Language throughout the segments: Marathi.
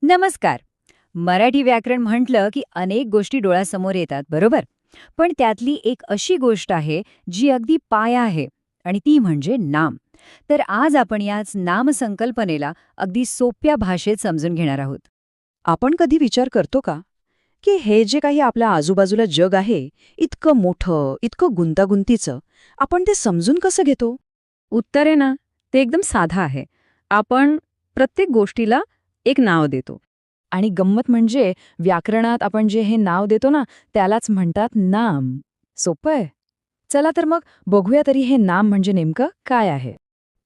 नमस्कार. मराठी व्याकरण म्हटलं की अनेक गोष्टी डोळ्यासमोर येतात, बरोबर? पण त्यातली एक अशी गोष्ट आहे जी अगदी पाया आहे आणि ती म्हणजे नाम. तर आज आपण याच नामसंकल्पनेला अगदी सोप्या भाषेत समजून घेणार आहोत. आपण कधी विचार करतो का की हे जे काही आपल्या आजूबाजूला जग आहे, इतकं मोठं, इतकं गुंतागुंतीचं, आपण ते समजून कसं घेतो? उत्तर आहे ना, ते एकदम साधं आहे. आपण प्रत्येक गोष्टीला एक नाव देतो. आणि गंमत म्हणजे व्याकरणात आपण जे हे नाव देतो ना, त्यालाच म्हणतात नाम. सोपं आहे. चला तर मग बघूया तरी हे नाम म्हणजे नेमकं काय आहे.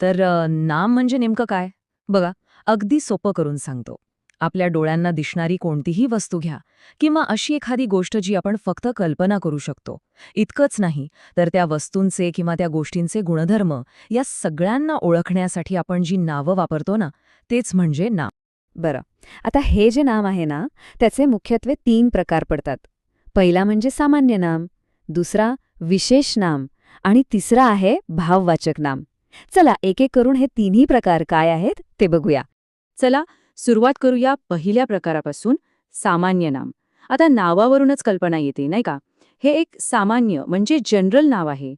तर नाम म्हणजे नेमकं काय? बघा, अगदी सोपं करून सांगतो. आपल्या डोळ्यांना दिसणारी कोणतीही वस्तू घ्या किंवा अशी एखादी गोष्ट जी आपण फक्त कल्पना करू शकतो. इतकंच नाही, तर त्या वस्तूंचे किंवा त्या गोष्टींचे गुणधर्म या सगळ्यांना ओळखण्यासाठी आपण जी नावं वापरतो ना, तेच म्हणजे नाम. बरं, आता हे जे नाम आहे ना, त्याचे मुख्यत्वे 3 प्रकार पडतात. पहिला म्हणजे सामान्य नाम, दुसरा विशेष नाम आणि तिसरा आहे भाववाचक नाम. चला एक-एक करून हे तिन्ही प्रकार काय आहेत ते बघूया. चला सुरुवात करूया पहिल्या प्रकारापासून, सामान्य नाम. आता नावावरूनच कल्पना येते नाही का? हे एक सामान्य म्हणजे जनरल नाव आहे.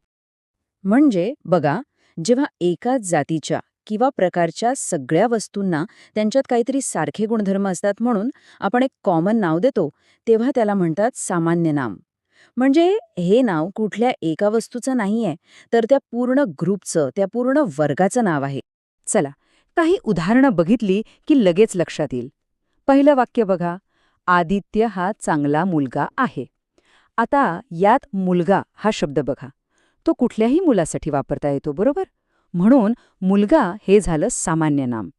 म्हणजे बघा, जेव्हा एकाच जातीच्या किंवा प्रकारच्या सगळ्या वस्तूंना त्यांच्यात काहीतरी सारखे गुणधर्म असतात म्हणून आपण एक कॉमन नाव देतो, तेव्हा त्याला म्हणतात सामान्य नाम. म्हणजे हे नाव कुठल्या एका वस्तूचं नाहीये, तर त्या पूर्ण ग्रुपचं, त्या पूर्ण वर्गाचं नाव आहे. चला, काही उदाहरणं बघितली की लगेच लक्षात येईल. पहिलं वाक्य बघा, आदित्य हा चांगला मुलगा आहे. आता यात मुलगा हा शब्द बघा. तो कुठल्याही मुलासाठी वापरता येतो, बरोबर? म्हणून मुलगा हे झालं सामान्य नाम.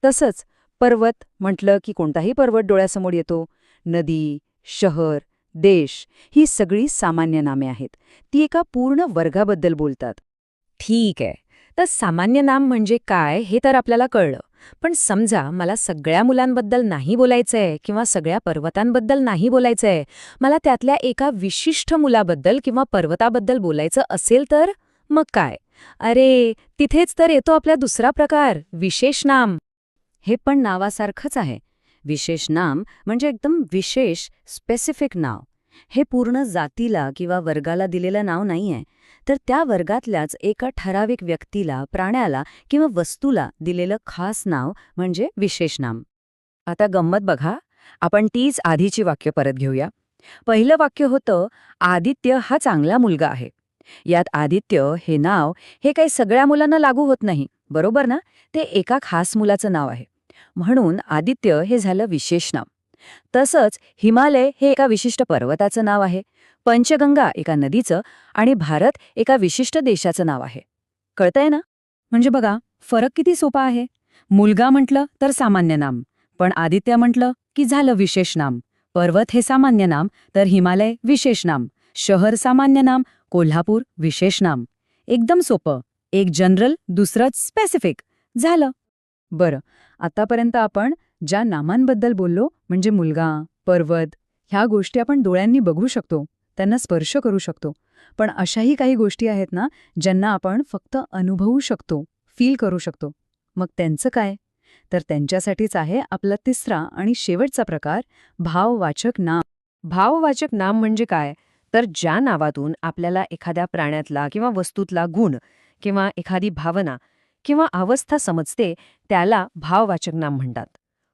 तसंच पर्वत म्हटलं की कोणताही पर्वत डोळ्यासमोर येतो. नदी, शहर, देश ही सगळी सामान्य नामे आहेत. ती एका पूर्ण वर्गाबद्दल बोलतात. ठीक आहे. तर सामान्य नाम म्हणजे काय हे तर आपल्याला कळलं. पण समजा मला सगळ्या मुलांबद्दल नाही बोलायचंय किंवा सगळ्या पर्वतांबद्दल नाही बोलायचंय. मला त्यातल्या एका विशिष्ट मुलाबद्दल किंवा पर्वताबद्दल बोलायचं असेल तर मग काय? अरे, तिथेच तर येतो आपला दुसरा प्रकार, विशेष नाम. हे पण नावासारखंच आहे. विशेष नाम म्हणजे एकदम विशेष, स्पेसिफिक नाव. हे पूर्ण जातीला किंवा वर्गाला दिलेलं नाव नाहीये, तर त्या वर्गातल्याच एका ठराविक व्यक्तीला, प्राण्याला किंवा वस्तूला दिलेलं खास नाव म्हणजे विशेष नाम. आता गंमत बघा, आपण तीच आधीची वाक्य परत घेऊया. पहिलं वाक्य होतं, आदित्य हा चांगला मुलगा आहे. यात आदित्य हे नाव हे काही सगळ्या मुलांना लागू होत नाही, बरोबर ना? ते एका खास मुलाचं नाव आहे. म्हणून आदित्य हे झालं विशेष नाव. तसंच हिमालय हे एका विशिष्ट पर्वताचं नाव आहे, पंचगंगा एका नदीचं आणि भारत एका विशिष्ट देशाचं नाव आहे. कळतंय ना? म्हणजे बघा, फरक किती सोपा आहे. मुलगा म्हटलं तर सामान्य नाम, पण आदित्य म्हटलं की झालं विशेष नाम. पर्वत हे सामान्य नाम, तर हिमालय विशेष नाम. शहर सामान्य नाम, कोल्हापूर विशेष नाम. एकदम सोपं. एक जनरल, दुसरंच स्पेसिफिक. झालं. बरं, आतापर्यंत आपण ज्या नामांबद्दल बोललो म्हणजे मुलगा, पर्वत, ह्या गोष्टी आपण डोळ्यांनी बघू शकतो, त्यांना स्पर्श करू शकतो. पण अशाही काही गोष्टी आहेत ना, ज्यांना आपण फक्त अनुभवू शकतो, फील करू शकतो. मग त्यांचं काय? तर त्यांच्यासाठीच आहे आपला तिसरा आणि शेवटचा प्रकार, भाववाचक नाम. भाववाचक नाम म्हणजे काय? तर ज्या नावातून आपल्याला एखाद्या प्राण्यातला किंवा वस्तूतला गुण किंवा एखादी भावना किंवा अवस्था समजते, त्याला भाववाचक नाम म्हणतात.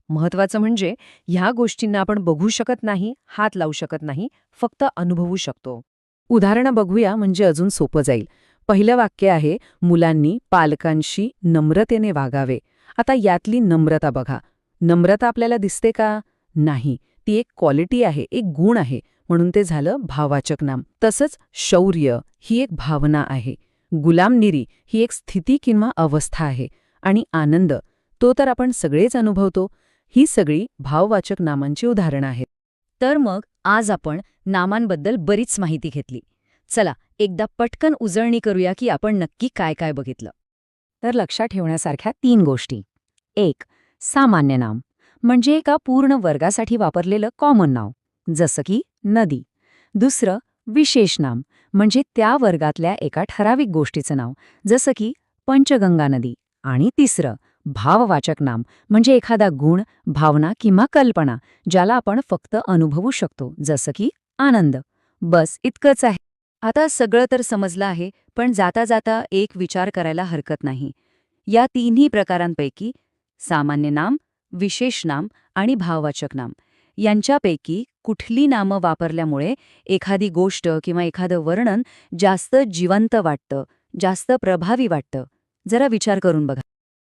महत्वाचं म्हणजे ह्या गोष्टींना आपण बघू शकत नाही, हात लावू शकत नाही, फक्त अनुभवू शकतो. उदाहरणं बघूया म्हणजे अजून सोपं जाईल. पहिलं वाक्य आहे, मुलांनी पालकांशी नम्रतेने वागावे. आता यातली नम्रता बघा. नम्रता आपल्याला दिसते का? नाही. ती एक क्वालिटी आहे, एक गुण आहे, म्हणून ते झालं भाववाचक नाम. तसंच शौर्य ही एक भावना आहे. गुलामगिरी ही एक स्थिती किंवा अवस्था आहे. आणि आनंद, तो तर आपण सगळेच अनुभवतो. ही सगळी भाववाचक नामांची उदाहरणं आहेत. तर मग आज आपण नामांबद्दल बरीच माहिती घेतली. चला एकदा पटकन उजळणी करूया की आपण नक्की काय काय बघितलं. तर लक्षात ठेवण्यासारख्या 3 गोष्टी. 1. सामान्य नाम म्हणजे एका पूर्ण वर्गासाठी वापरलेलं कॉमन नाव, जसं की नदी. दुसरं विशेष नाम म्हणजे त्या वर्गातल्या एका ठराविक गोष्टीचं नाव, जसं की पंचगंगा नदी. आणि तिसरं भाववाचक नाम म्हणजे एखादा गुण, भावना किंवा कल्पना ज्याला आपण फक्त अनुभवू शकतो, जसं की आनंद. बस इतकंच आहे. आता सगळं तर समजलं आहे, पण जाता जाता एक विचार करायला हरकत नाही. या तिन्ही प्रकारांपैकी सामान्य नाम, विशेष नाम आणि भाववाचक नाम यांच्यापैकी कुठली नामं वापरल्यामुळे एखादी गोष्ट किंवा एखादं वर्णन जास्त जिवंत वाटतं, जास्त प्रभावी वाटतं? जरा विचार करून बघा.